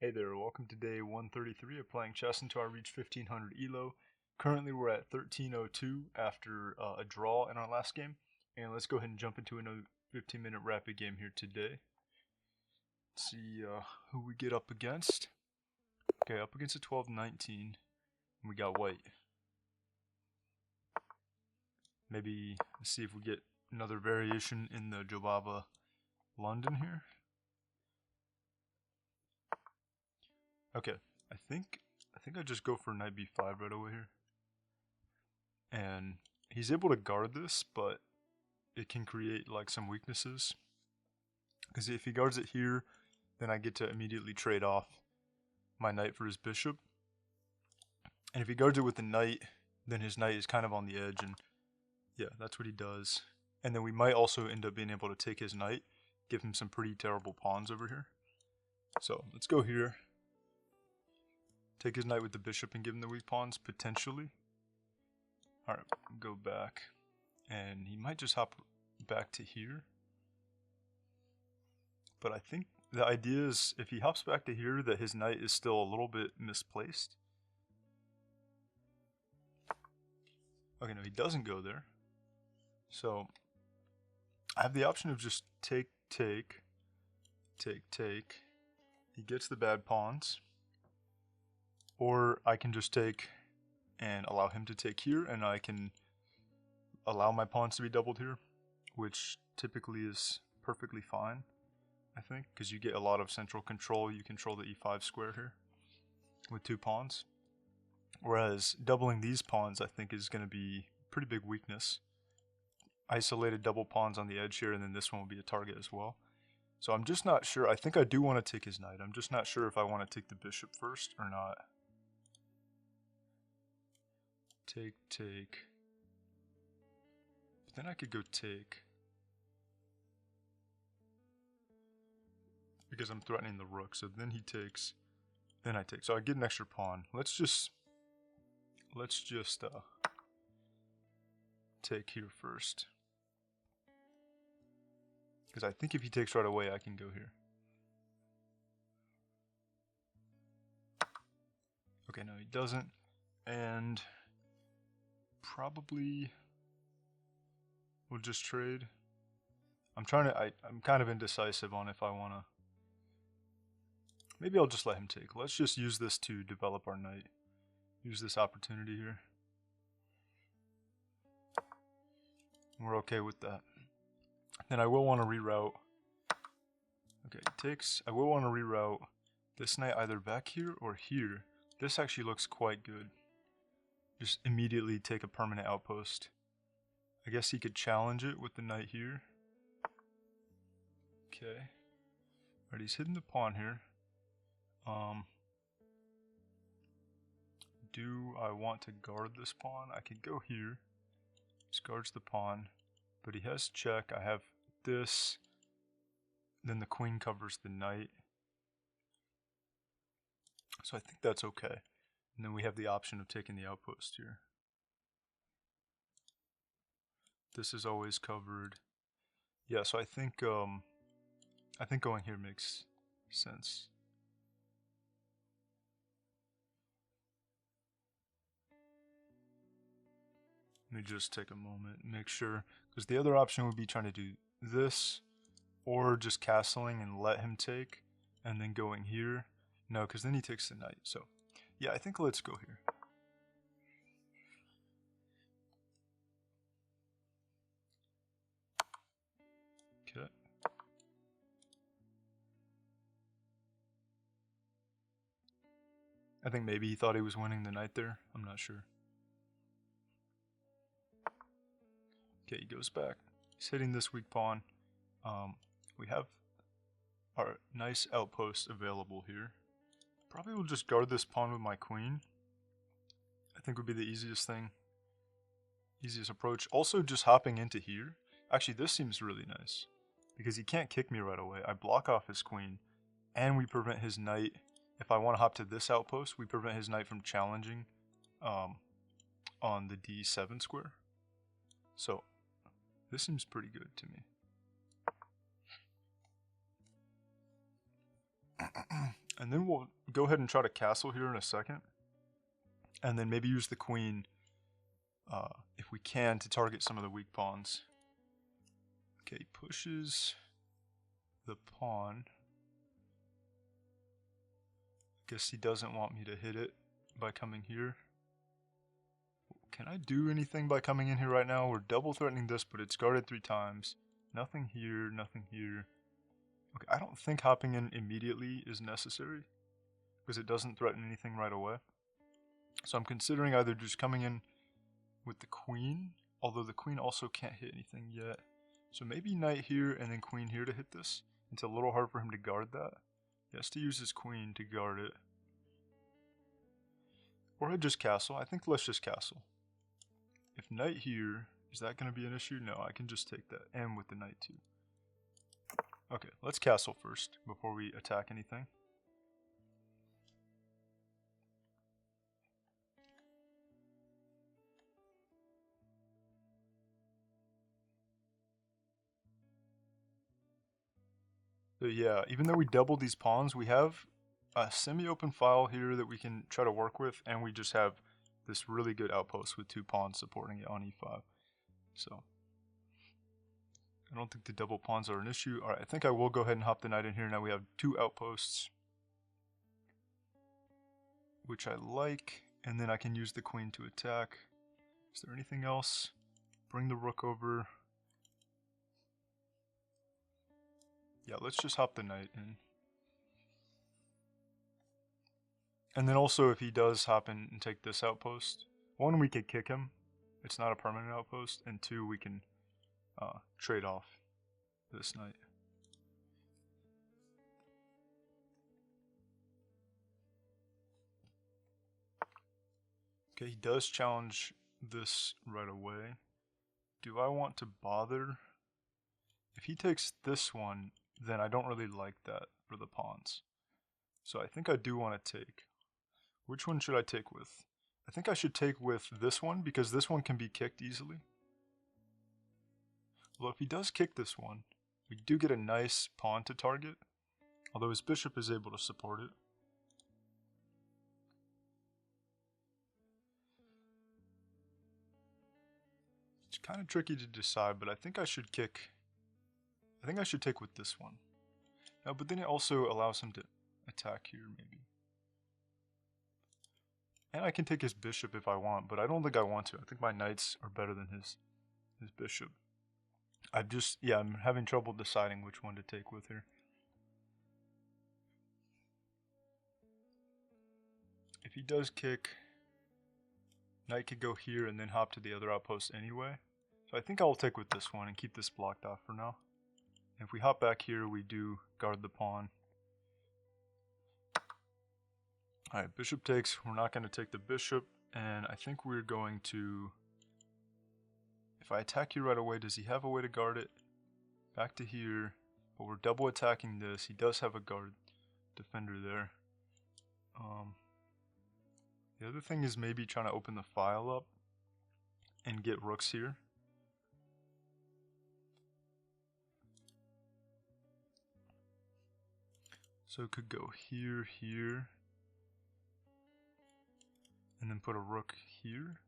Hey there, welcome to day 133 of playing chess until I reach 1500 Elo. Currently we're at 1302 after a draw in our last game. And let's go ahead and jump into another 15-minute rapid game here today. Let's see who we get up against. Okay, up against a 12-19. We got white. Maybe let's see if we get another variation in the Jobava London here. Okay, I think I just go for knight b5 right away here. And he's able to guard this, but it can create like some weaknesses. Because if he guards it here, then I get to immediately trade off my knight for his bishop. And if he guards it with the knight, then his knight is kind of on the edge, and yeah, that's what he does. And then we might also end up being able to take his knight, give him some pretty terrible pawns over here. So let's go here. Take his knight with the bishop and give him the weak pawns, potentially. Alright, go back. And he might just hop back to here. But I think the idea is if he hops back to here that his knight is still a little bit misplaced. Okay, no, he doesn't go there. So I have the option of just take. He gets the bad pawns. Or I can just take and allow him to take here, and I can allow my pawns to be doubled here, which typically is perfectly fine, I think, because you get a lot of central control. You control the e5 square here with two pawns. Whereas doubling these pawns, I think, is going to be a pretty big weakness. Isolated double pawns on the edge here, and then this one will be a target as well. So I'm just not sure. I think I do want to take his knight. I'm just not sure if I want to take the bishop first or not. Take. But then I could go take. Because I'm threatening the rook. So then he takes. Then I take. So I get an extra pawn. Let's just take here first. Because I think if he takes right away, I can go here. Okay, no, he doesn't. And probably we'll just trade. I'm kind of indecisive on if I want to. Maybe I'll just let him take. Let's just use this to develop our knight. Use this opportunity here. We're okay with that. Then I will want to reroute. Okay, he takes. I will want to reroute this knight either back here or here. This actually looks quite good. Just immediately take a permanent outpost. I guess he could challenge it with the knight here. Okay. Alright, he's hidden the pawn here. Do I want to guard this pawn? I could go here. Just guards the pawn. But he has check. I have this. Then the queen covers the knight. So I think that's okay. And then we have the option of taking the outpost here. This is always covered. Yeah, so I think going here makes sense. Let me just take a moment and make sure, because the other option would be trying to do this, or just castling and let him take, and then going here. No, because then he takes the knight. So, yeah, I think let's go here. Okay. I think maybe he thought he was winning the knight there. I'm not sure. Okay, he goes back. He's hitting this weak pawn. We have our nice outpost available here. Probably will just guard this pawn with my queen. I think would be the easiest thing. Easiest approach. Also just hopping into here. Actually, this seems really nice. Because he can't kick me right away. I block off his queen. And we prevent his knight. If I want to hop to this outpost, we prevent his knight from challenging on the d7 square. So, this seems pretty good to me. And then we'll go ahead and try to castle here in a second. And then maybe use the queen, if we can, to target some of the weak pawns. Okay, he pushes the pawn. Guess he doesn't want me to hit it by coming here. Can I do anything by coming in here right now? We're double threatening this, but it's guarded 3 times. Nothing here, nothing here. Okay, I don't think hopping in immediately is necessary, because it doesn't threaten anything right away. So I'm considering either just coming in with the queen, although the queen also can't hit anything yet. So maybe knight here and then queen here to hit this. It's a little hard for him to guard that. He has to use his queen to guard it. Or he'll just castle. I think let's just castle. If knight here, is that going to be an issue? No, I can just take that. And with the knight too. Okay, let's castle first before we attack anything. So yeah, even though we doubled these pawns, we have a semi-open file here that we can try to work with, and we just have this really good outpost with 2 pawns supporting it on e5. So I don't think the double pawns are an issue. Alright, I think I will go ahead and hop the knight in here. Now we have 2 outposts, which I like, and then I can use the queen to attack. Is there anything else? Bring the rook over. Yeah, let's just hop the knight in. And then also if he does hop in and take this outpost, 1, we could kick him. It's not a permanent outpost. And 2, we can trade off this knight. Okay, he does challenge this right away. Do I want to bother? If he takes this one, then I don't really like that for the pawns. So I think I do want to take. Which one should I take with? I think I should take with this one, because this one can be kicked easily. Well, if he does kick this one, we do get a nice pawn to target, although his bishop is able to support it. It's kind of tricky to decide, but I think I should kick. I think I should take with this one. Now, but then it also allows him to attack here, maybe. And I can take his bishop if I want, but I don't think I want to. I think my knights are better than his bishop. I'm having trouble deciding which one to take with here. If he does kick, knight could go here and then hop to the other outpost anyway. So I think I'll take with this one and keep this blocked off for now. If we hop back here, we do guard the pawn. Alright, bishop takes. We're not going to take the bishop, and I think we're going to... If I attack you right away, does he have a way to guard it? Back to here, but we're double attacking this. He does have a guard defender there. The other thing is maybe trying to open the file up and get rooks here. So it could go here, here, and then put a rook here.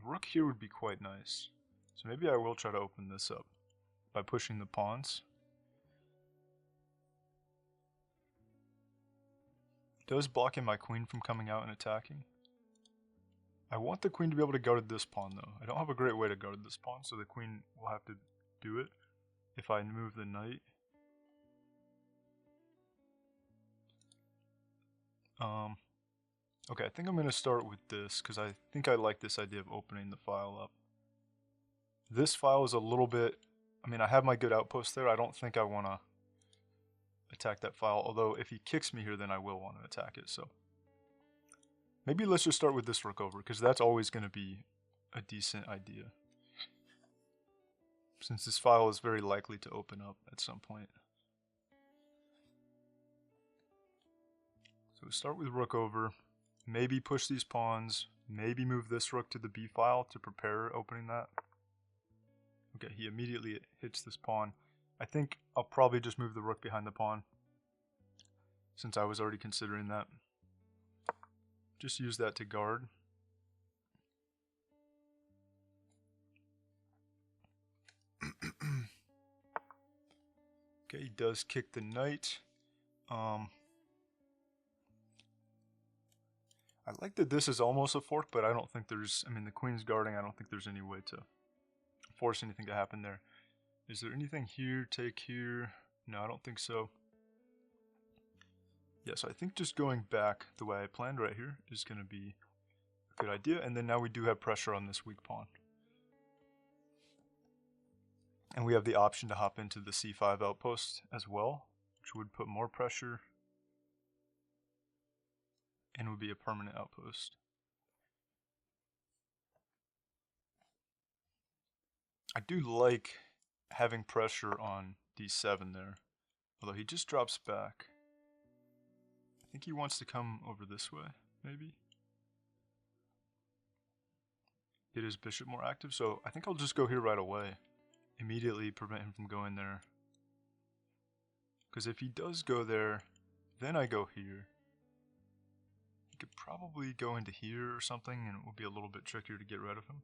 A rook here would be quite nice. So maybe I will try to open this up by pushing the pawns. It does blocking my queen from coming out and attacking. I want the queen to be able to guard this pawn though. I don't have a great way to guard this pawn, so the queen will have to do it if I move the knight. Okay, I think I'm going to start with this because I think I like this idea of opening the file up. This file is a little bit, I mean, I have my good outpost there. I don't think I want to attack that file, although if he kicks me here, then I will want to attack it. So maybe let's just start with this rook over, because that's always going to be a decent idea, since this file is very likely to open up at some point. So we start with rook over, maybe push these pawns, maybe move this rook to the b file to prepare opening that. Okay, he immediately hits this pawn. I think I'll probably just move the rook behind the pawn. since I was already considering that. Just use that to guard. Okay, he does kick the knight. I like that this is almost a fork, but I don't think there's, I mean, the queen's guarding, I don't think there's any way to force anything to happen there. Is there anything here? Take here? No, I don't think so. Yeah, so I think just going back the way I planned right here is going to be a good idea. And then now we do have pressure on this weak pawn. And we have the option to hop into the c5 outpost as well, which would put more pressure and would be a permanent outpost. I do like having pressure on d7 there, although he just drops back. I think he wants to come over this way, maybe. Get his bishop more active, so I think I'll just go here right away. Immediately prevent him from going there. Because if he does go there, then I go here. He could probably go into here or something, and it will be a little bit trickier to get rid of him.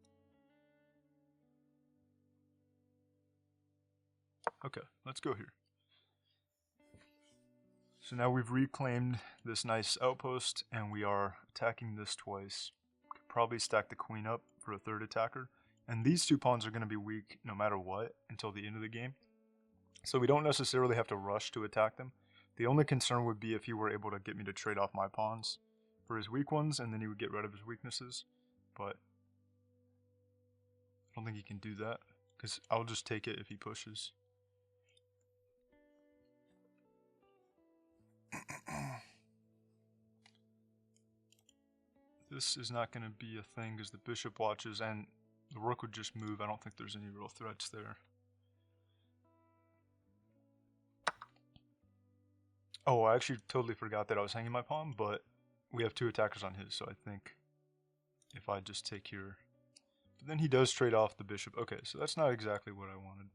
Okay, let's go here. So now we've reclaimed this nice outpost, and we are attacking this twice. Could probably stack the queen up for a third attacker. And these two pawns are going to be weak no matter what until the end of the game. So we don't necessarily have to rush to attack them. The only concern would be if he were able to get me to trade off my pawns for his weak ones, and then he would get rid of his weaknesses. But I don't think he can do that, because I'll just take it if he pushes. This is not going to be a thing because the bishop watches and the rook would just move. I don't think there's any real threats there. Oh, I actually totally forgot that I was hanging my pawn, but we have two attackers on his, so I think if I just take here. But then he does trade off the bishop. Okay, so that's not exactly what I wanted.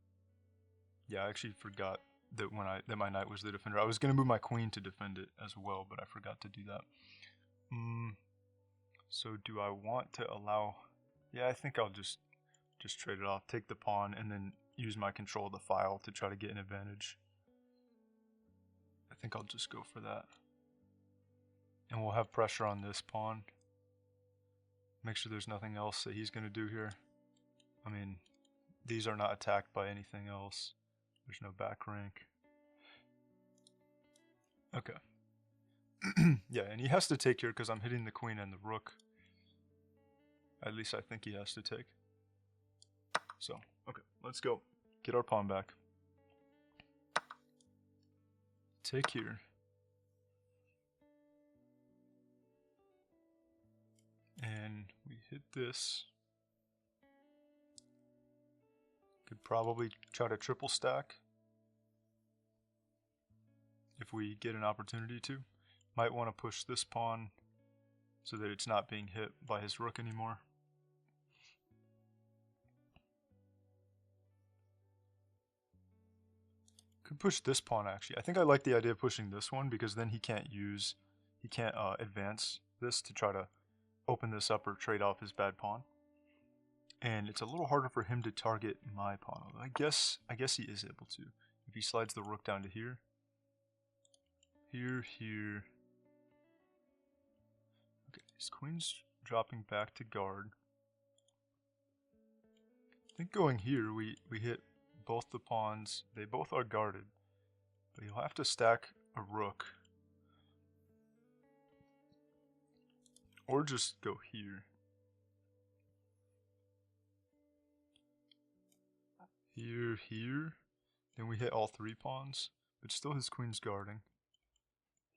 Yeah, I actually forgot that that my knight was the defender. I was going to move my queen to defend it as well, but I forgot to do that. So do I want to allow... Yeah, I think I'll just trade it off, take the pawn, and then use my control of the file to try to get an advantage. I think I'll just go for that. And we'll have pressure on this pawn. Make sure there's nothing else that he's going to do here. I mean, these are not attacked by anything else. There's no back rank. Okay. Yeah, and he has to take here because I'm hitting the queen and the rook. At least I think he has to take. So, okay, let's go. Get our pawn back. Take here. And we hit this. Could probably try to triple stack if we get an opportunity to. Might want to push this pawn so that it's not being hit by his rook anymore. Could push this pawn actually. I think I like the idea of pushing this one because then he can't advance this to try to open this up or trade off his bad pawn. And it's a little harder for him to target my pawn. Although I guess he is able to. If he slides the rook down to here. Here. Okay, his queen's dropping back to guard. I think going here we hit both the pawns. They both are guarded. But you'll have to stack a rook. Or just go here. Here. Then we hit all three pawns. But still his queen's guarding.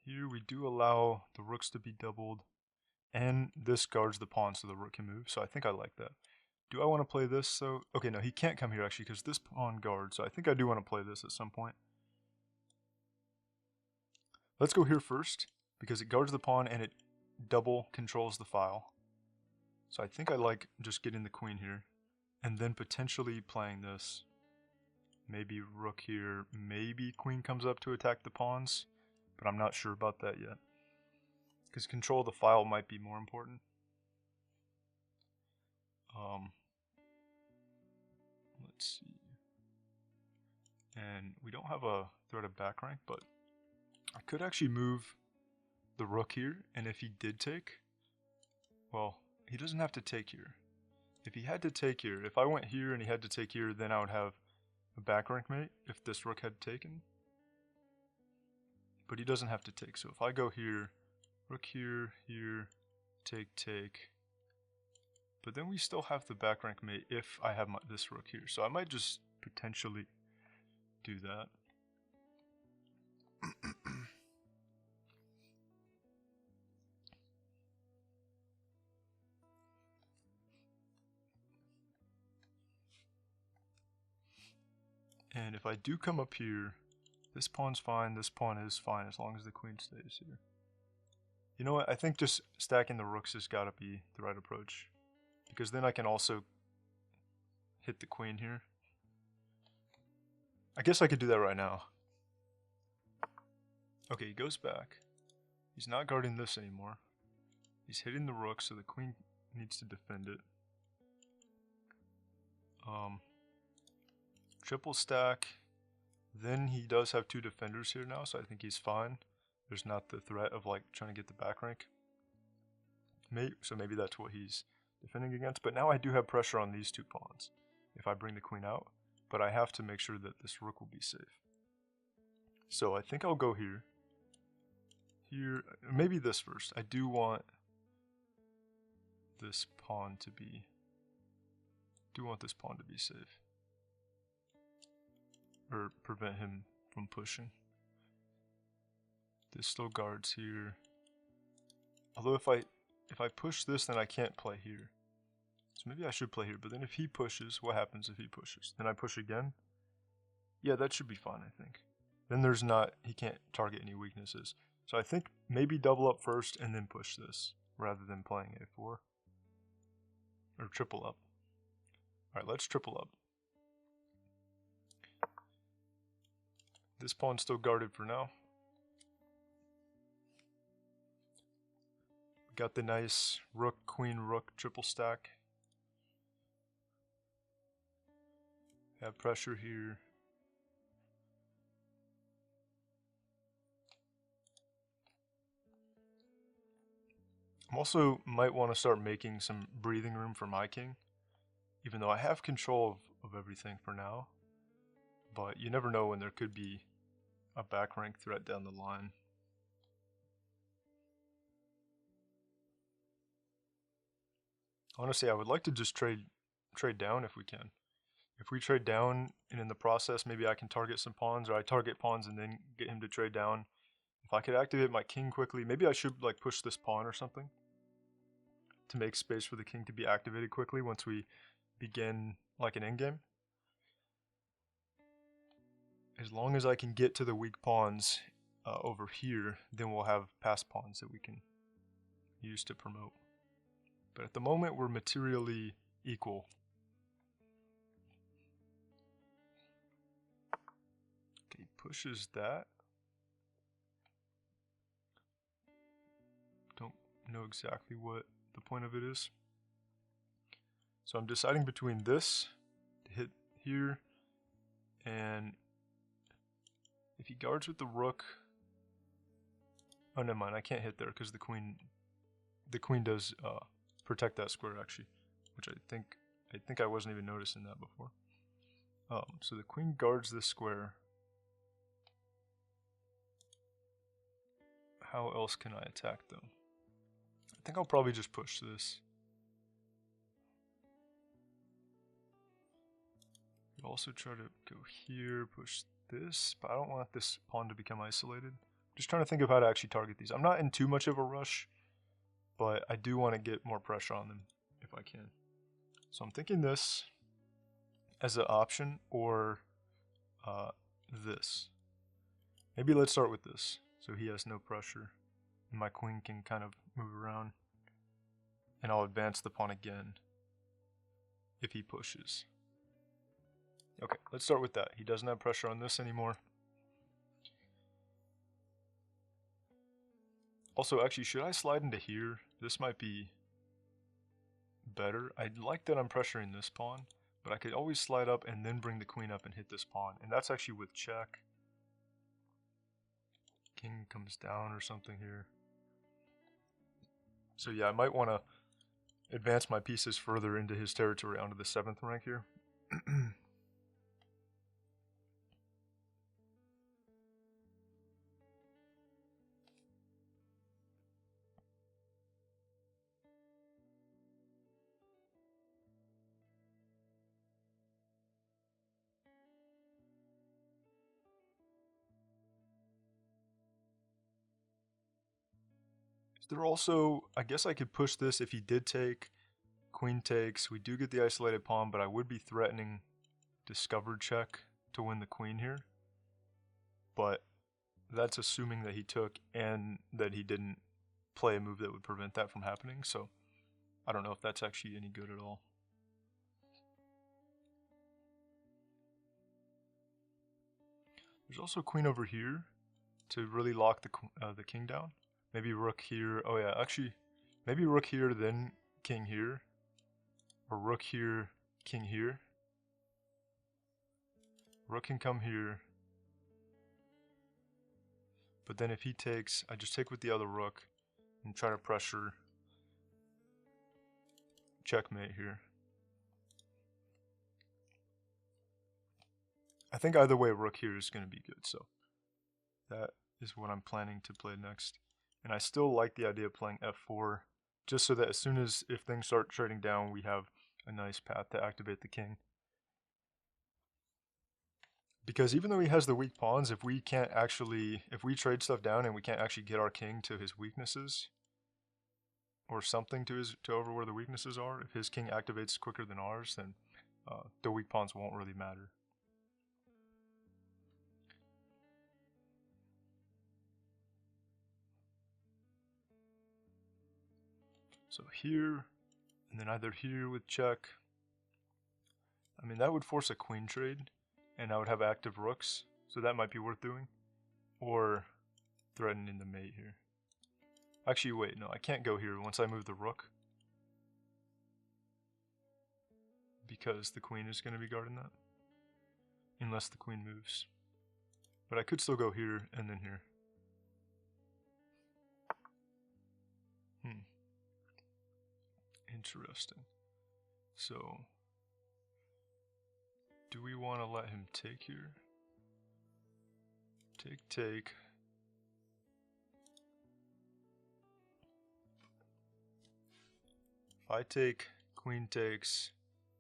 Here we do allow the rooks to be doubled. And this guards the pawn so the rook can move. So I think I like that. Do I want to play this though? Okay, no, he can't come here actually because this pawn guards. So I think I do want to play this at some point. Let's go here first because it guards the pawn and it double controls the file. So I think I like just getting the queen here and then potentially playing this. Maybe rook here, maybe queen comes up to attack the pawns. but I'm not sure about that yet. Because control of the file might be more important. Let's see. And we don't have a threat of back rank, but I could actually move the rook here, and if he did take, well, he doesn't have to take here. If he had to take here, if I went here and he had to take here, then I would have a back rank mate if this rook had taken. But he doesn't have to take, so if I go here, rook here, here, take, take, but then we still have the back rank mate if I have this rook here, so I might just potentially do that. And if I do come up here, this pawn's fine, this pawn is fine as long as the queen stays here. You know what, I think just stacking the rooks has got to be the right approach. Because then I can also hit the queen here. I guess I could do that right now. Okay, he goes back. He's not guarding this anymore. He's hitting the rook, so the queen needs to defend it. Triple stack. Then he does have 2 defenders here now, so I think he's fine. There's not the threat of like trying to get the back rank mate, so maybe that's what he's defending against. But now I do have pressure on these 2 pawns if I bring the queen out, but I have to make sure that this rook will be safe. So I think I'll go here. Here, maybe this first. I do want this pawn to be safe. Or prevent him from pushing. This still guards here. Although if I push this, then I can't play here. So maybe I should play here, but then if he pushes, what happens if he pushes? Then I push again? Yeah, that should be fine, I think. Then he can't target any weaknesses. So I think maybe double up first and then push this, rather than playing a4. Or triple up. Alright, let's triple up. This pawn's still guarded for now. Got the nice rook, queen, rook triple stack. Have pressure here. I'm also might want to start making some breathing room for my king, even though I have control of everything for now. But you never know when there could be a back rank threat down the line. Honestly, I would like to just trade down if we can. If we trade down and in the process maybe I can target some pawns, or I target pawns and then get him to trade down. If I could activate my king quickly, maybe I should like push this pawn or something to make space for the king to be activated quickly once we begin like an endgame. As long as I can get to the weak pawns over here, then we'll have passed pawns that we can use to promote. But at the moment, we're materially equal. Okay, pushes that. Don't know exactly what the point of it is. So I'm deciding between this to hit here, and if he guards with the rook, oh never mind, I can't hit there because the queen does protect that square actually, which I think I wasn't even noticing that before. So the queen guards this square. How else can I attack though? I think I'll probably just push this. Could also try to go here, push this, but I don't want this pawn to become isolated. Just trying to think of how to actually target these. I'm not in too much of a rush, but I do want to get more pressure on them if I can. So I'm thinking this as an option, or this. Maybe let's start with this, so he has no pressure, and my queen can kind of move around, and I'll advance the pawn again if he pushes. Okay, let's start with that. He doesn't have pressure on this anymore. Also, actually, should I slide into here? This might be better. I like that I'm pressuring this pawn, but I could always slide up and then bring the queen up and hit this pawn. And that's actually with check. King comes down or something here. So yeah, I might want to advance my pieces further into his territory onto the 7th rank here. Is there also, I guess I could push this if he did take, queen takes, we do get the isolated pawn, but I would be threatening discovered check to win the queen here. But that's assuming that he took and that he didn't play a move that would prevent that from happening, so I don't know if that's actually any good at all. There's also queen over here to really lock the king down. Maybe rook here. Oh yeah, actually, maybe rook here, then king here. Or rook here, king here. Rook can come here. But then if he takes, I just take with the other rook and try to pressure checkmate here. I think either way rook here is going to be good, so that is what I'm planning to play next. And I still like the idea of playing f4, just so that as soon as, if things start trading down, we have a nice path to activate the king. Because even though he has the weak pawns, if we trade stuff down and we can't actually get our king to his weaknesses, or something to over where the weaknesses are, if his king activates quicker than ours, then the weak pawns won't really matter. So here, and then either here with check. I mean, that would force a queen trade, and I would have active rooks, so that might be worth doing. Or threatening the mate here. Actually, wait, no, I can't go here once I move the rook, because the queen is going to be guarding that, unless the queen moves. But I could still go here and then here. Interesting. So, do we want to let him take here? Take. If I take, queen takes,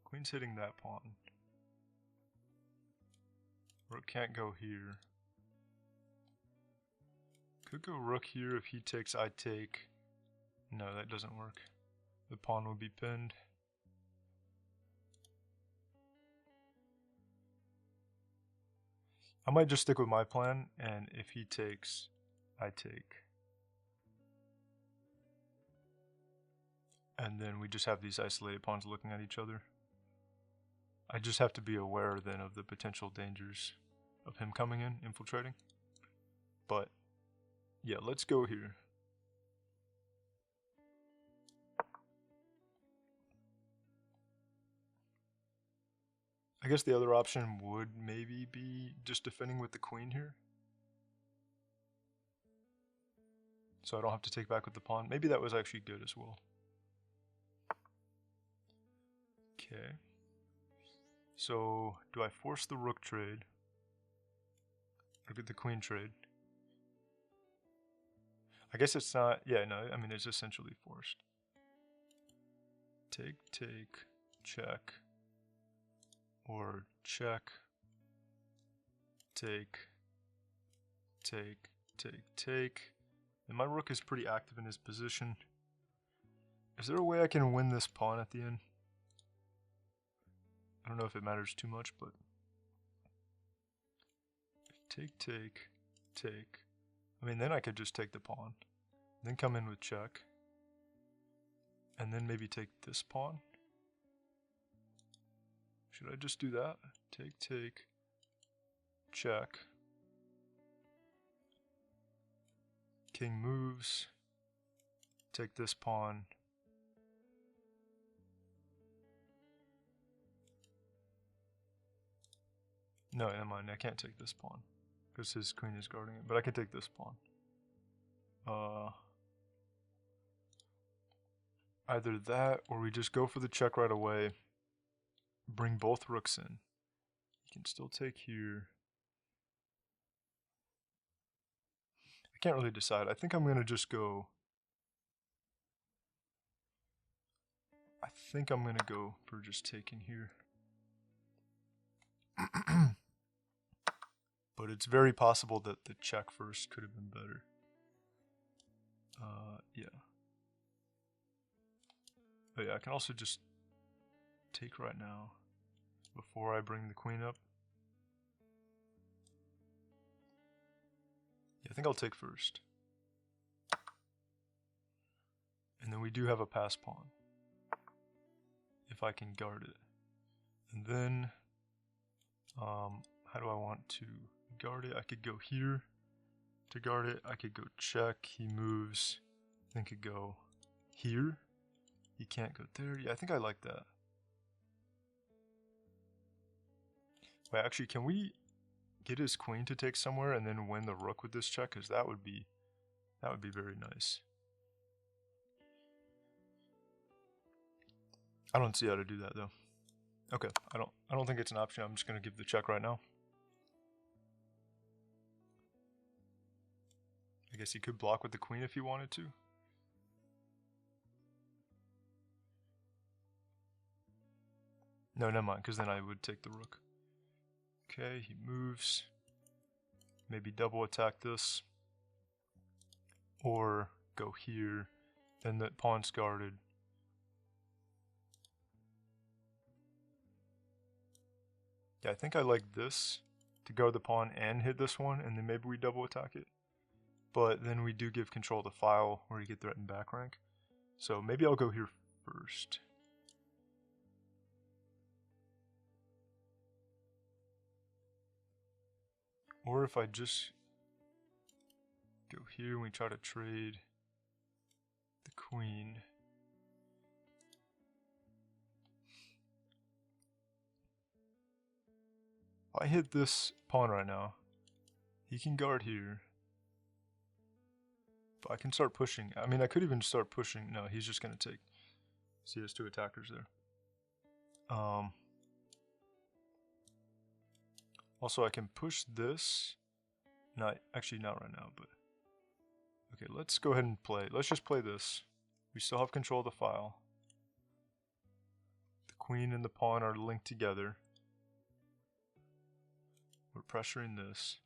queen's hitting that pawn. Rook can't go here. Could go rook here if he takes, I take. No, that doesn't work. The pawn would be pinned. I might just stick with my plan, and if he takes, I take. And then we just have these isolated pawns looking at each other. I just have to be aware then of the potential dangers of him coming in, infiltrating. But yeah, let's go here. I guess the other option would maybe be just defending with the queen here. So I don't have to take back with the pawn. Maybe that was actually good as well. Okay. So, do I force the rook trade? Or get the queen trade? I guess it's not, yeah, no, I mean, it's essentially forced. Take, check. Or check, take. And my rook is pretty active in his position. Is there a way I can win this pawn at the end? I don't know if it matters too much, but take. I mean, then I could just take the pawn, then come in with check, and then maybe take this pawn. Should I just do that? Take, check. King moves. take this pawn. No, never mind, I can't take this pawn because his queen is guarding it, but I can take this pawn. Either that or we just go for the check right away, bring both rooks in. You can still take here. I can't really decide. I think I'm going to just go. I think I'm going to go for just taking here. But it's very possible that the check first could have been better. Yeah. But yeah, I can also just take right now before I bring the queen up. Yeah, I think I'll take first. And then we do have a pass pawn, if I can guard it. And then, how do I want to guard it? I could go here to guard it. I could go check. He moves. Then could go here. He can't go there. Yeah, I think I like that. Wait, actually, can we get his queen to take somewhere and then win the rook with this check? Because that would be very nice. I don't see how to do that though. Okay, I don't think it's an option. I'm just gonna give the check right now. I guess he could block with the queen if he wanted to. No, never mind, because then I would take the rook. Okay, he moves. Maybe double attack this. Or go here. Then the pawn's guarded. Yeah, I think I like this to guard the pawn and hit this one, and then maybe we double attack it. But then we do give control to file where you get threatened back rank. So maybe I'll go here first. Or if I just go here and we try to trade the queen. If I hit this pawn right now, he can guard here. But I can start pushing. I mean, I could even start pushing. No, he's just going to take. See, he has two attackers there. Also, I can push this. Not actually, not right now, but okay. Let's go ahead and play. Let's just play this. We still have control of the file. The queen and the pawn are linked together. We're pressuring this,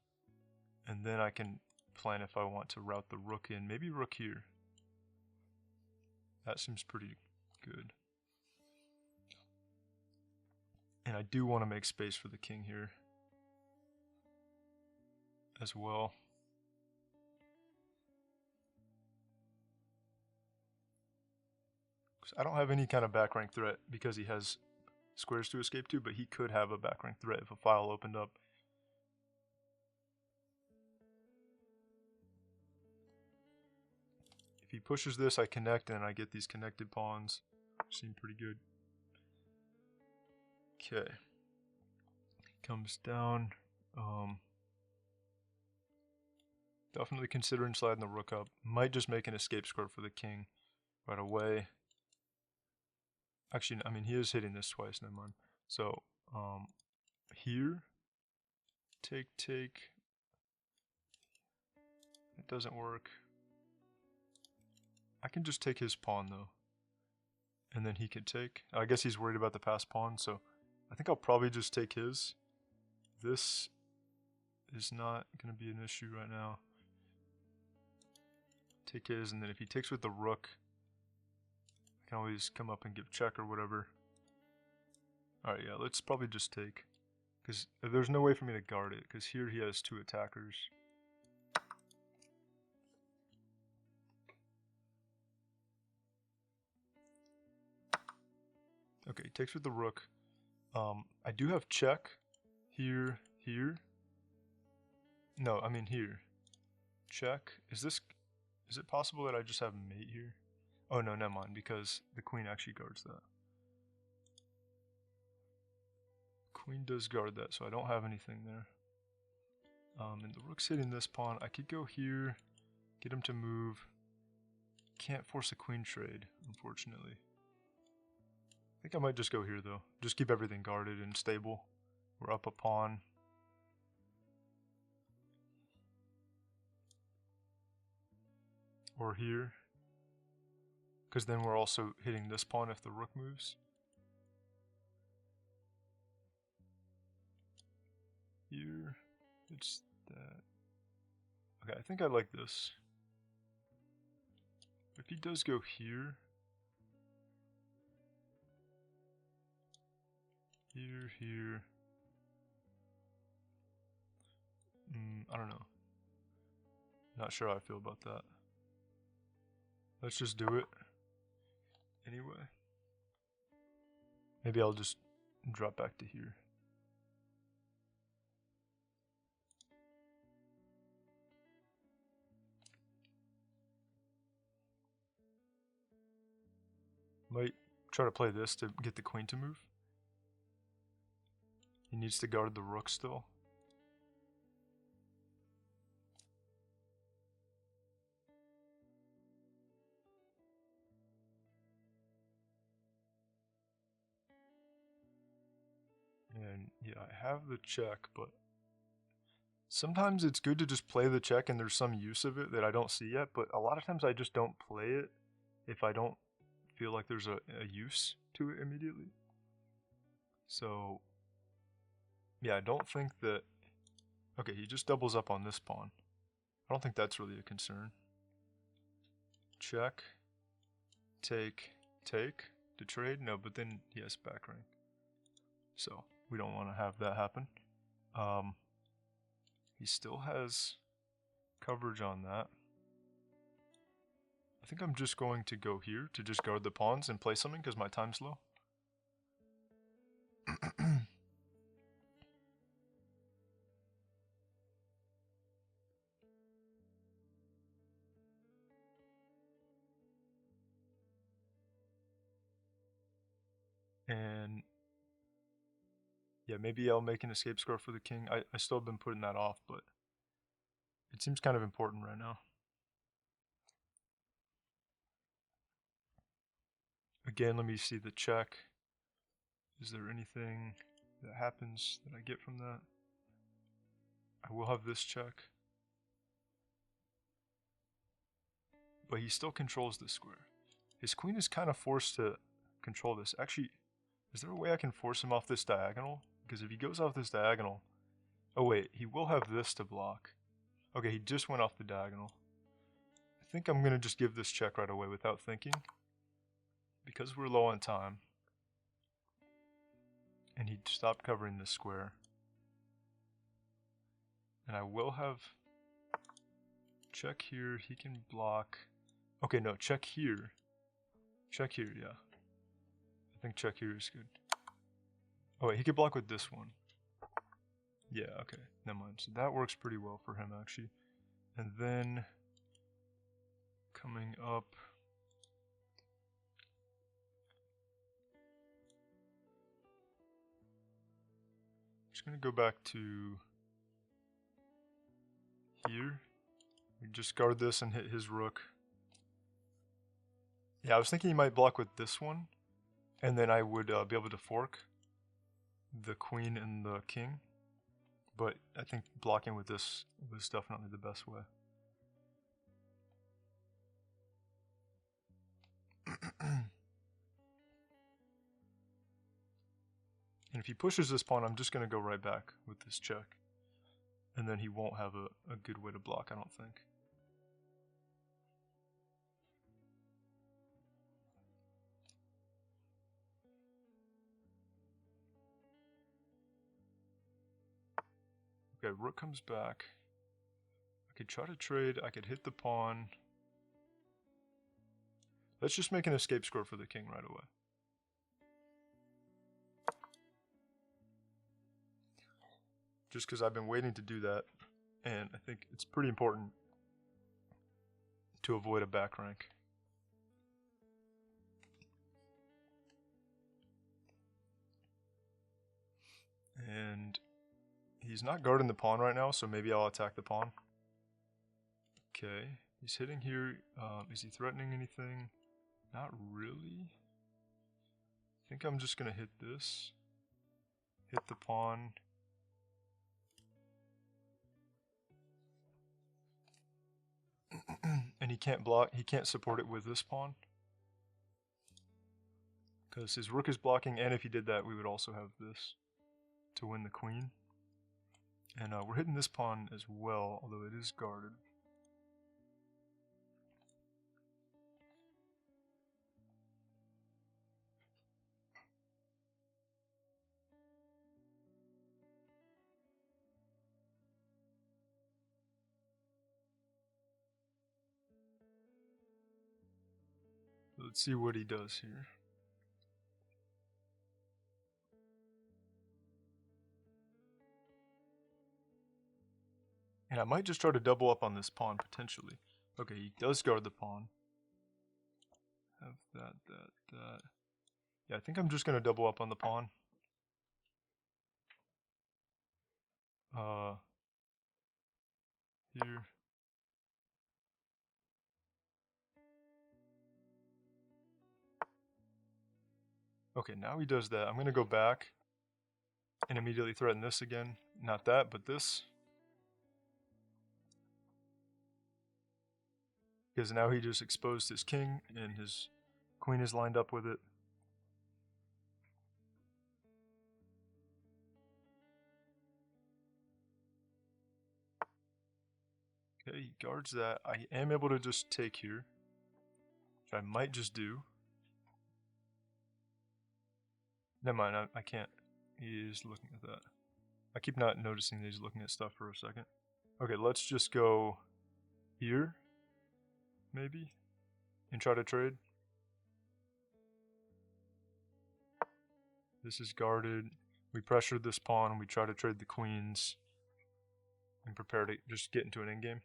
and then I can plan if I want to route the rook in. Maybe rook here. That seems pretty good. And I do want to make space for the king here as well. I don't have any kind of back rank threat because he has squares to escape to, but he could have a back rank threat if a file opened up. If he pushes this, I connect and I get these connected pawns. Seem pretty good. Okay. Comes down. Definitely considering sliding the rook up. Might just make an escape square for the king right away. Actually, I mean, he is hitting this twice, never mind. So, here, take. It doesn't work. I can just take his pawn, though. And then he could take. I guess he's worried about the passed pawn, so I think I'll probably just take his. This is not going to be an issue right now. Take his, and then if he takes with the rook, I can always come up and give check or whatever. Alright, yeah, let's probably just take. Because there's no way for me to guard it, because here he has two attackers. Okay, he takes with the rook. I do have check. Here. No, I mean here. Check. Is it possible that I just have mate here? Oh no, never mind, because the queen actually guards that. Queen does guard that, so I don't have anything there. And the rook's hitting this pawn. I could go here, get him to move. Can't force a queen trade, unfortunately. I think I might just go here though. Just keep everything guarded and stable. We're up a pawn. Or here. Because then we're also hitting this pawn if the rook moves. Here. It's that. Okay, I think I like this. If he does go here. Here. I don't know. Not sure how I feel about that. Let's just do it. Anyway. Maybe I'll just drop back to here. Might try to play this to get the queen to move. He needs to guard the rook still. And yeah, I have the check, but sometimes it's good to just play the check and there's some use of it that I don't see yet, but a lot of times I just don't play it if I don't feel like there's a use to it immediately. So, yeah, I don't think that... Okay, he just doubles up on this pawn. I don't think that's really a concern. Check. Take. To trade? No, but then he has back rank. So, we don't want to have that happen. He still has coverage on that. I think I'm just going to go here to just guard the pawns and play something because my time's low. And yeah, maybe I'll make an escape score for the king. I still have been putting that off, but it seems kind of important right now. Again, let me see the check. Is there anything that happens that I get from that? I will have this check. But he still controls this square. His queen is kind of forced to control this. Actually, is there a way I can force him off this diagonal? Because if he goes off this diagonal... Oh wait, he will have this to block. Okay, he just went off the diagonal. I think I'm going to just give this check right away without thinking. Because we're low on time. And he stopped covering this square. And I will have... Check here, he can block... Okay, no, check here. Check here, yeah. I think check here is good. Oh wait, he could block with this one. Yeah, okay, never mind. So that works pretty well for him, actually. And then... Coming up... Just gonna go back to... Here. We just guard this and hit his rook. Yeah, I was thinking he might block with this one. And then I would be able to fork the queen and the king. But I think blocking with this was definitely the best way. And if he pushes this pawn, I'm just going to go right back with this check. And then he won't have a good way to block, I don't think. Okay, rook comes back. I could try to trade, I could hit the pawn. Let's just make an escape score for the king right away. Just because I've been waiting to do that, and I think it's pretty important to avoid a back rank. And he's not guarding the pawn right now, so maybe I'll attack the pawn. Okay, he's hitting here. Is he threatening anything? Not really. I think I'm just gonna hit this. Hit the pawn. And he can't block, he can't support it with this pawn. Because his rook is blocking, and if he did that, we would also have this to win the queen. And we're hitting this pawn as well, although it is guarded. Let's see what he does here. And I might just try to double up on this pawn, potentially. Okay, he does guard the pawn. Have that. Yeah, I think I'm just going to double up on the pawn. Here. Okay, now he does that. I'm going to go back and immediately threaten this again. Not that, but this. Because now he just exposed his king and his queen is lined up with it. Okay, he guards that. I am able to just take here, which I might just do. Never mind, I can't. He is looking at that. I keep not noticing that he's looking at stuff for a second. Okay, let's just go here, maybe, and try to trade. This is guarded. We pressured this pawn. We try to trade the queens and prepare to just get into an endgame.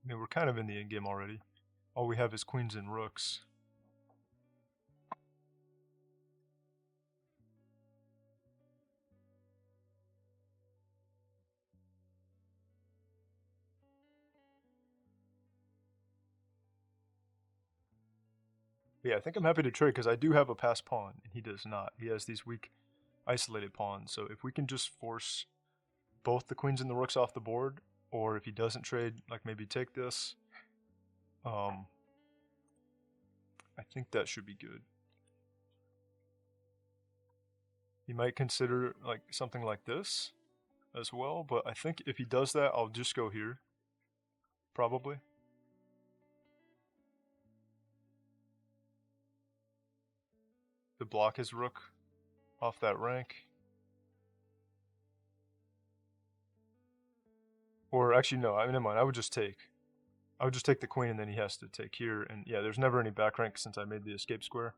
I mean, we're kind of in the endgame already. All we have is queens and rooks. But yeah, I think I'm happy to trade because I do have a passed pawn, and he does not. He has these weak, isolated pawns. So if we can just force both the queens and the rooks off the board, or if he doesn't trade, like maybe take this, I think that should be good. He might consider like something like this as well, but I think if he does that, I'll just go here, probably. To block his rook off that rank. Or actually, no, I mean, never mind, I would just take. I would just take the queen and then he has to take here, and yeah, there's never any back rank since I made the escape square.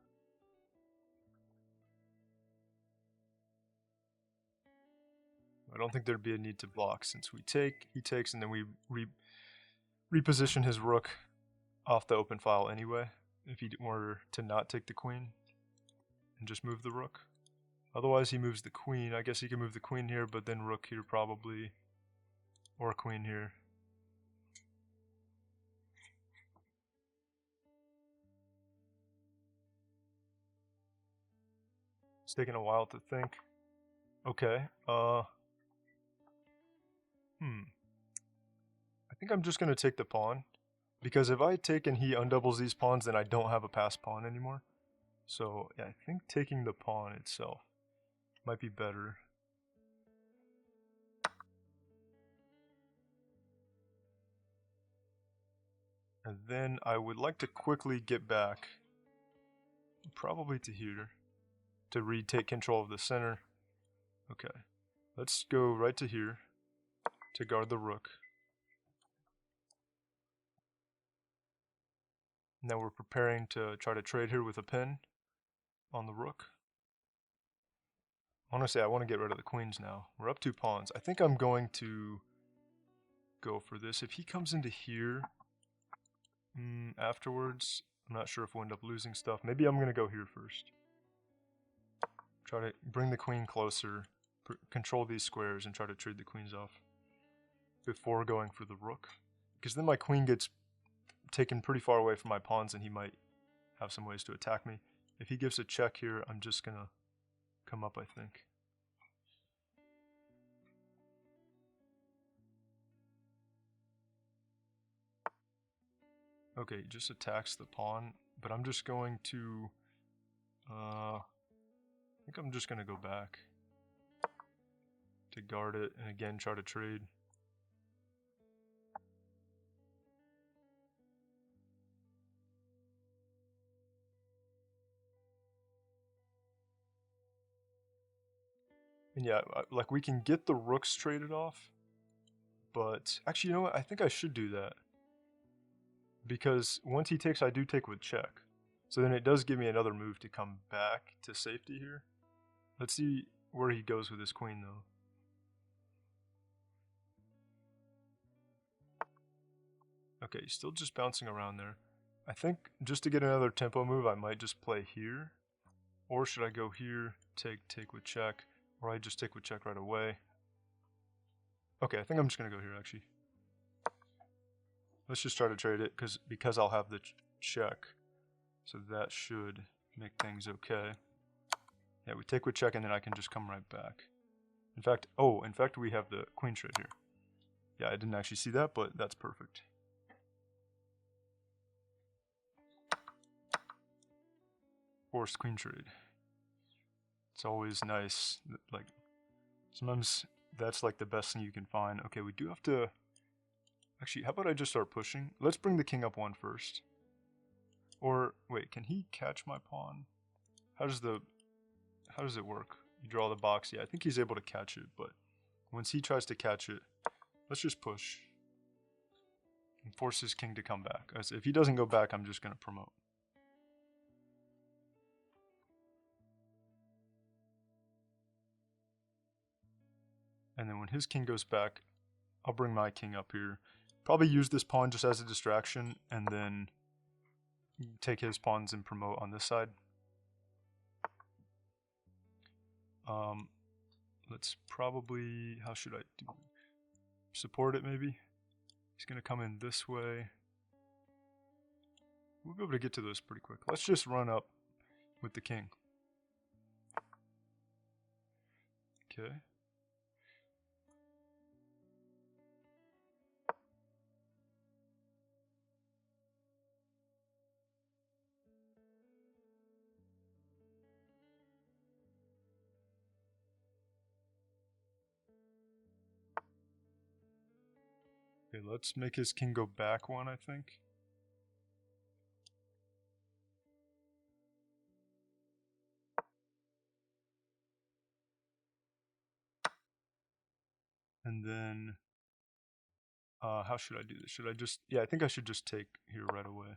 I don't think there'd be a need to block since we take, he takes, and then we reposition his rook off the open file anyway, if he were to not take the queen and just move the rook. Otherwise he moves the queen. I guess he can move the queen here, but then rook here probably, or queen here. It's taking a while to think. Okay, I think I'm just gonna take the pawn, because if I take and he undoubles these pawns, then I don't have a passed pawn anymore. So yeah, I think taking the pawn itself might be better. And then I would like to quickly get back, probably to here, to retake control of the center. Okay, let's go right to here to guard the rook. Now we're preparing to try to trade here with a pin on the rook. Honestly, I want to get rid of the queens now. We're up 2 pawns. I think I'm going to go for this. If he comes into here afterwards, I'm not sure if we'll end up losing stuff. Maybe I'm going to go here first. Try to bring the queen closer, control these squares, and try to trade the queens off before going for the rook. Because then my queen gets taken pretty far away from my pawns and he might have some ways to attack me. If he gives a check here, I'm just going to come up, I think. Okay, he just attacks the pawn, but I'm just going to, I think I'm just going to go back to guard it and again try to trade. And yeah, like we can get the rooks traded off, but actually, you know what? I think I should do that. Because once he takes, I do take with check. So then it does give me another move to come back to safety here. Let's see where he goes with his queen, though. Okay, he's still just bouncing around there. I think just to get another tempo move, I might just play here. Or should I go here, take with check, or I just take with check right away? Okay, I think I'm just going to go here, actually. Let's just try to trade it, because I'll have the check. So that should make things okay. Yeah, we take with check, and then I can just come right back. In fact, we have the queen trade here. Yeah, I didn't actually see that, but that's perfect. Forced queen trade. It's always nice. Like, sometimes that's like the best thing you can find. Okay, we do have to... Actually, how about I just start pushing? Let's bring the king up 1 first. Or, wait, can he catch my pawn? How does it work? You draw the box. Yeah, I think he's able to catch it, but once he tries to catch it, let's just push. And force his king to come back. As if he doesn't go back, I'm just going to promote. And then when his king goes back, I'll bring my king up here. Probably use this pawn just as a distraction, and then take his pawns and promote on this side. Let's probably, how should I do? Support it maybe? He's going to come in this way. We'll be able to get to this pretty quick. Let's just run up with the king. Okay. Okay, let's make his king go back 1, I think. And then, how should I do this? Should I just, yeah, I think I should just take here right away.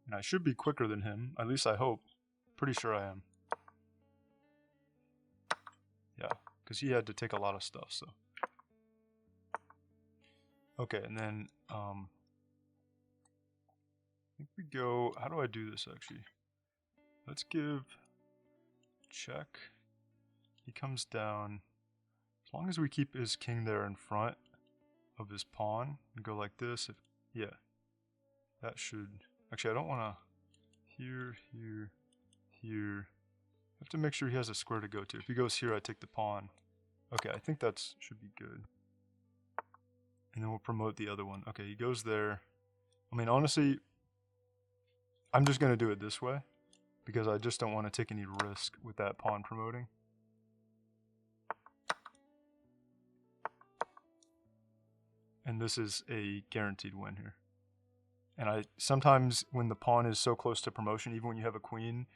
And I should be quicker than him, at least I hope. Pretty sure I am. Yeah, because he had to take a lot of stuff, so. Okay, and then, I think we go, how do I do this actually? Let's give check. He comes down. As long as we keep his king there in front of his pawn and go like this, yeah, that should, actually I don't want to, here, I have to make sure he has a square to go to. If he goes here, I take the pawn. Okay, I think that should be good. And then we'll promote the other one. Okay, he goes there. I mean, honestly, I'm just going to do it this way because I just don't want to take any risk with that pawn promoting. And this is a guaranteed win here. And sometimes when the pawn is so close to promotion, even when you have a queen,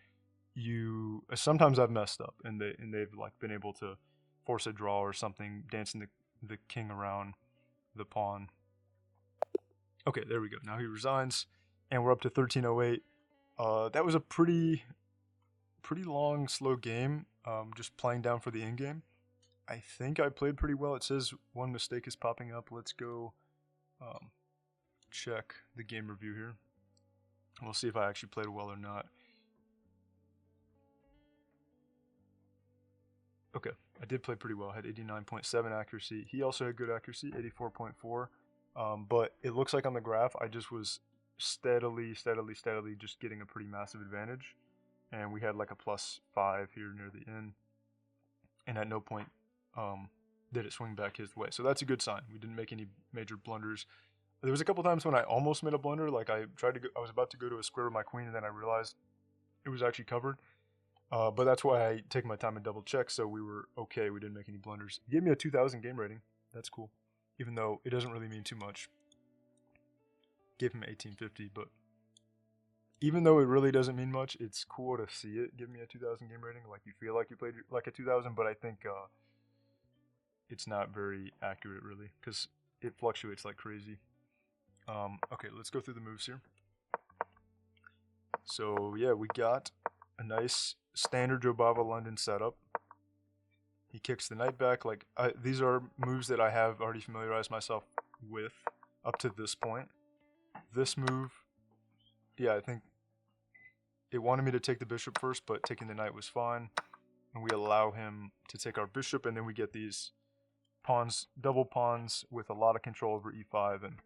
sometimes I've messed up and they've like been able to force a draw or something, dancing the king around the pawn. Okay, there we go. Now he resigns, and we're up to 1308. That was a pretty long, slow game. Just playing down for the end game. I think I played pretty well. It says one mistake is popping up. Let's go check the game review here. We'll see if I actually played well or not. Okay, I did play pretty well. I had 89.7 accuracy. He also had good accuracy, 84.4. But it looks like on the graph, I just was steadily just getting a pretty massive advantage. And we had like a +5 here near the end. And at no point did it swing back his way. So that's a good sign. We didn't make any major blunders. There was a couple times when I almost made a blunder. Like I was about to go to a square with my queen, and then I realized it was actually covered. But that's why I take my time and double check, so we were okay. We didn't make any blunders. He gave me a 2000 game rating. That's cool. Even though it doesn't really mean too much. Gave him 1850, but even though it really doesn't mean much, it's cool to see it give me a 2000 game rating. Like you feel like you played like a 2000, but I think it's not very accurate really, because it fluctuates like crazy. Okay, let's go through the moves here. So yeah, we got a nice standard Jobava London setup. He kicks the knight back. Like these are moves that I have already familiarized myself with up to this point. This move, yeah, I think it wanted me to take the bishop first, but taking the knight was fine. And we allow him to take our bishop, and then we get these pawns, double pawns with a lot of control over e5. And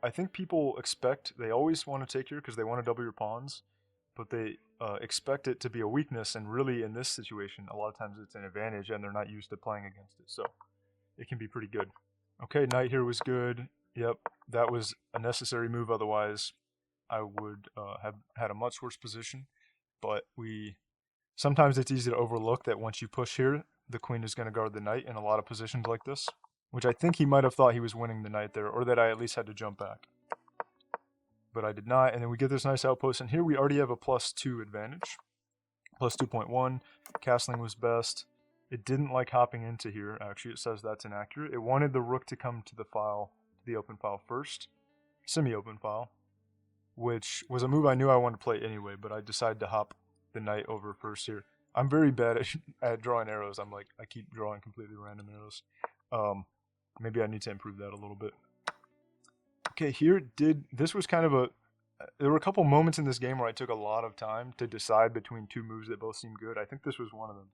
I think people expect, they always want to take here because they want to double your pawns, but they expect it to be a weakness, and really in this situation, a lot of times it's an advantage, and they're not used to playing against it, so it can be pretty good. Okay, knight here was good. Yep, that was a necessary move, otherwise I would have had a much worse position, but sometimes it's easy to overlook that once you push here, the queen is going to guard the knight in a lot of positions like this, which I think he might have thought he was winning the knight there, or that I at least had to jump back. But I did not, and then we get this nice outpost, and here we already have a +2 advantage. +2.1, castling was best. It didn't like hopping into here, actually it says that's inaccurate. It wanted the rook to come to the file, the open file first, semi-open file, which was a move I knew I wanted to play anyway, but I decided to hop the knight over first here. I'm very bad at drawing arrows. I keep drawing completely random arrows. Maybe I need to improve that a little bit. Okay, this was kind of there were a couple moments in this game where I took a lot of time to decide between two moves that both seemed good. I think this was one of them.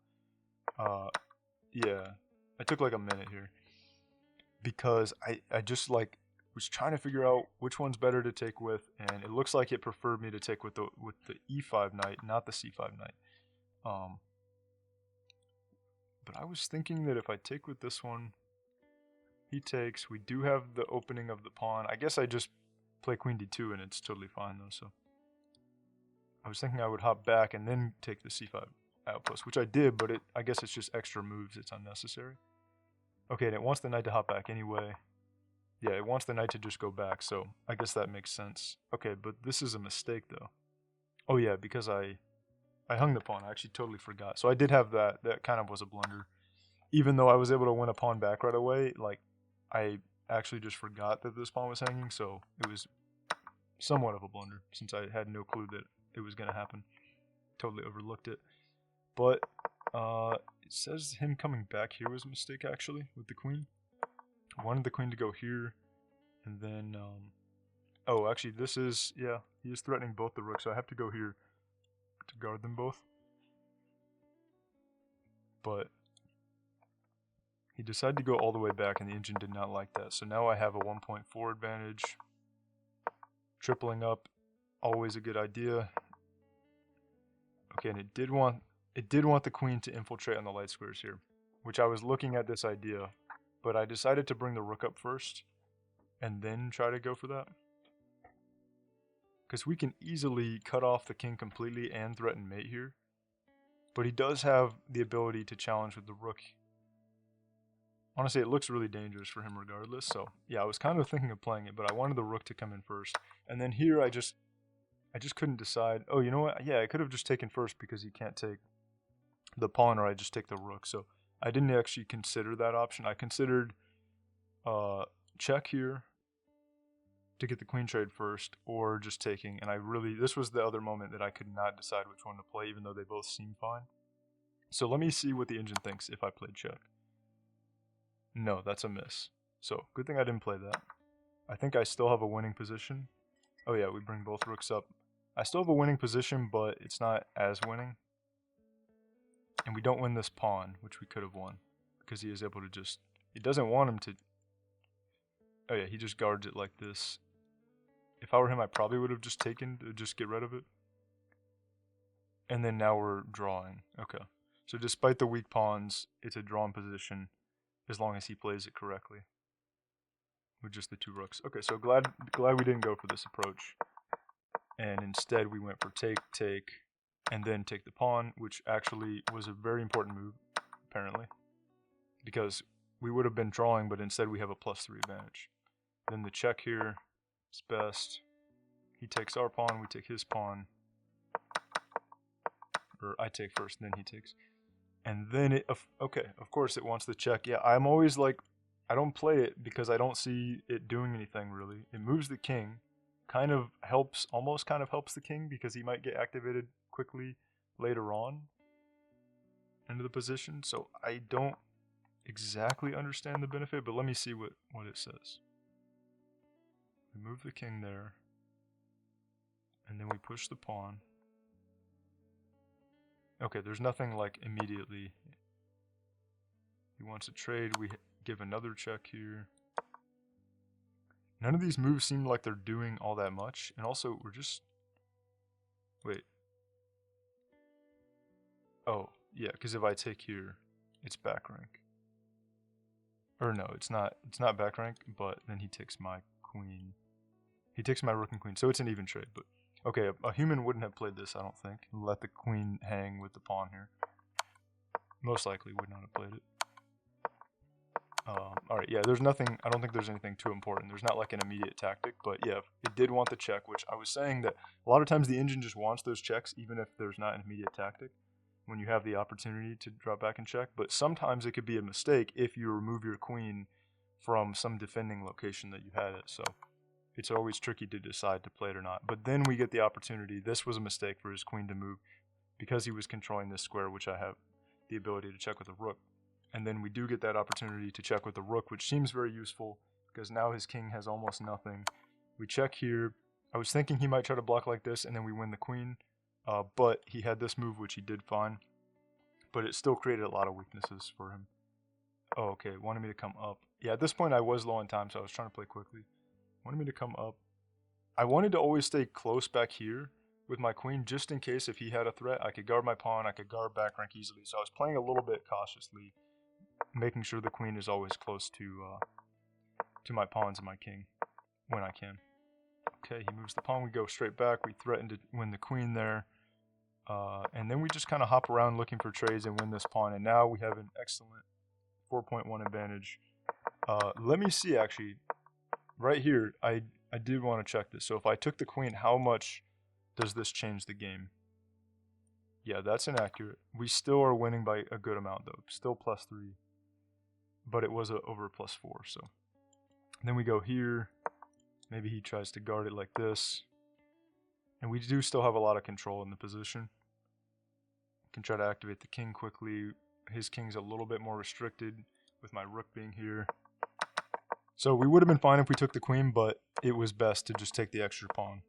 Yeah, I took like a minute here because I just like was trying to figure out which one's better to take with, and it looks like it preferred me to take with the e5 knight, not the c5 knight. But I was thinking that if I take with this one, he takes. We do have the opening of the pawn. I guess I just play queen d2 and it's totally fine though. So I was thinking I would hop back and then take the c5 outpost, which I did, but I guess it's just extra moves. It's unnecessary. Okay, and it wants the knight to hop back anyway. Yeah, it wants the knight to just go back, so I guess that makes sense. Okay, but this is a mistake though. Oh yeah, because I hung the pawn. I actually totally forgot. So I did have that. That kind of was a blunder. Even though I was able to win a pawn back right away, like I actually just forgot that this pawn was hanging, so it was somewhat of a blunder since I had no clue that it was going to happen. Totally overlooked it. But it says him coming back here was a mistake actually with the queen. I wanted the queen to go here, and then oh, actually this is, yeah, he is threatening both the rooks, so I have to go here to guard them both. But he decided to go all the way back, and the engine did not like that. So now I have a 1.4 advantage. Tripling up, always a good idea. Okay, and it did want the queen to infiltrate on the light squares here, which I was looking at this idea, but I decided to bring the rook up first and then try to go for that. Because we can easily cut off the king completely and threaten mate here. But he does have the ability to challenge with the rook. Honestly, it looks really dangerous for him regardless. So yeah, I was kind of thinking of playing it, but I wanted the rook to come in first. And then here I just couldn't decide. Oh, you know what? Yeah, I could have just taken first because he can't take the pawn or I just take the rook. So I didn't actually consider that option. I considered check here to get the queen trade first, or just taking. And this was the other moment that I could not decide which one to play, even though they both seem fine. So let me see what the engine thinks if I played check. No, that's a miss. So good thing I didn't play that. I think I still have a winning position. Oh yeah, we bring both rooks up. I still have a winning position, but it's not as winning. And we don't win this pawn, which we could have won, because he is able to just... He doesn't want him to... Oh yeah, he just guards it like this. If I were him, I probably would have just taken to just get rid of it. And then now we're drawing. Okay. So despite the weak pawns, it's a drawn position as long as he plays it correctly. With just the two rooks. Okay, so glad we didn't go for this approach. And instead we went for take, and then take the pawn, which actually was a very important move, apparently. Because we would have been drawing, but instead we have a +3 advantage. Then the check here is best. He takes our pawn, we take his pawn. Or I take first, then he takes. And then okay, of course it wants the check. Yeah, I'm always like, I don't play it because I don't see it doing anything really. It moves the king, almost kind of helps the king because he might get activated quickly later on into the position. So I don't exactly understand the benefit, but let me see what it says. We move the king there, and then we push the pawn. Okay, there's nothing like immediately. He wants a trade, we give another check here. None of these moves seem like they're doing all that much, and also we're just... Wait. Oh, yeah, because if I take here, it's back rank. Or no, it's not back rank, but then he takes my queen. He takes my rook and queen, so it's an even trade, but... Okay, a human wouldn't have played this, I don't think. Let the queen hang with the pawn here. Most likely would not have played it. Alright, yeah, there's nothing, I don't think there's anything too important. There's not like an immediate tactic, but yeah, it did want the check, which I was saying that a lot of times the engine just wants those checks, even if there's not an immediate tactic, when you have the opportunity to drop back and check. But sometimes it could be a mistake if you remove your queen from some defending location that you had it, so it's always tricky to decide to play it or not. But then we get the opportunity. This was a mistake for his queen to move because he was controlling this square, which I have the ability to check with a rook. And then we do get that opportunity to check with the rook, which seems very useful because now his king has almost nothing. We check here. I was thinking he might try to block like this and then we win the queen. But he had this move, which he did fine. But it still created a lot of weaknesses for him. Oh, okay. Wanted me to come up. Yeah, at this point I was low on time, so I was trying to play quickly. Wanted me to come up. I wanted to always stay close back here with my queen, just in case if he had a threat, I could guard my pawn, I could guard back rank easily. So I was playing a little bit cautiously, making sure the queen is always close to my pawns and my king when I can. Okay, he moves the pawn, we go straight back, we threaten to win the queen there. And then we just kind of hop around looking for trades and win this pawn, and now we have an excellent 4.1 advantage. Let me see, actually, right here, I did want to check this. So if I took the queen, how much does this change the game? Yeah, that's inaccurate. We still are winning by a good amount, though. Still +3. But it was over +4, so. Then we go here. Maybe he tries to guard it like this. And we do still have a lot of control in the position. Can try to activate the king quickly. His king's a little bit more restricted with my rook being here. So we would have been fine if we took the queen, but it was best to just take the extra pawn.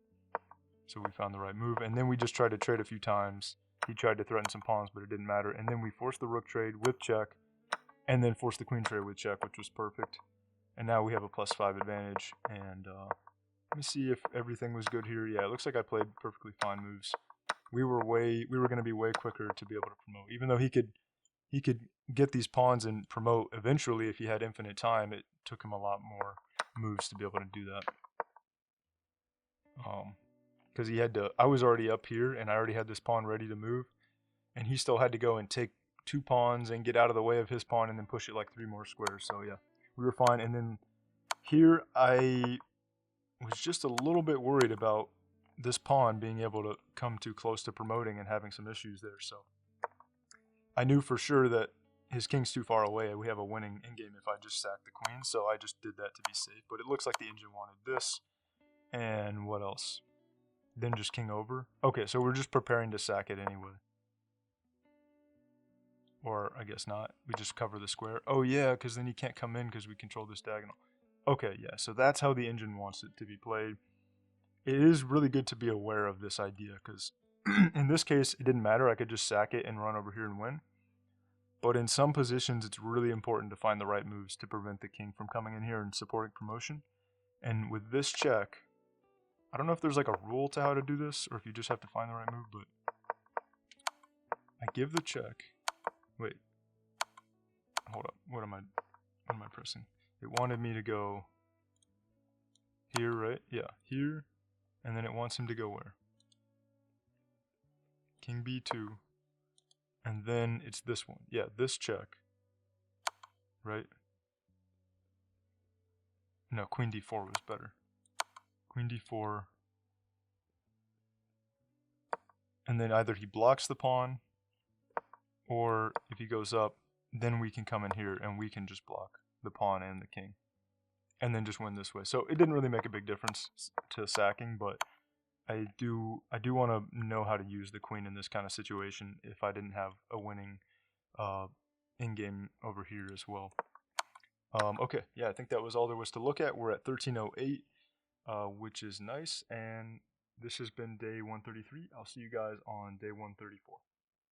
So we found the right move, and then we just tried to trade a few times. He tried to threaten some pawns, but it didn't matter. And then we forced the rook trade with check, and then forced the queen trade with check, which was perfect. And now we have a +5 advantage. And let me see if everything was good here. Yeah, it looks like I played perfectly fine moves. We were going to be way quicker to be able to promote, even though he could get these pawns and promote eventually if he had infinite time. It took him a lot more moves to be able to do that. Because he had to, I was already up here and I already had this pawn ready to move, and he still had to go and take 2 pawns and get out of the way of his pawn and then push it like 3 more squares. So yeah, we were fine. And then here I was just a little bit worried about this pawn being able to come too close to promoting and having some issues there. So I knew for sure that his king's too far away. We have a winning in-game if I just sack the queen, so I just did that to be safe. But it looks like the engine wanted this. And what else? Then just king over. Okay, so we're just preparing to sack it anyway. Or I guess not. We just cover the square. Oh yeah, because then he can't come in because we control this diagonal. Okay, yeah, so that's how the engine wants it to be played. It is really good to be aware of this idea because in this case, it didn't matter. I could just sack it and run over here and win. But in some positions, it's really important to find the right moves to prevent the king from coming in here and supporting promotion. And with this check, I don't know if there's like a rule to how to do this or if you just have to find the right move, but I give the check. Wait. Hold up. What am I pressing? It wanted me to go here, right? Yeah, here. And then it wants him to go where? King b2. And then it's this one. Yeah, this check. Right? No, queen d4 was better. Queen d4. And then either he blocks the pawn, or if he goes up, then we can come in here and we can just block the pawn and the king. And then just win this way. So it didn't really make a big difference to sacking, but I do want to know how to use the queen in this kind of situation if I didn't have a winning in-game over here as well. Okay, yeah, I think that was all there was to look at. We're at 1308, which is nice, and this has been day 133. I'll see you guys on day 134.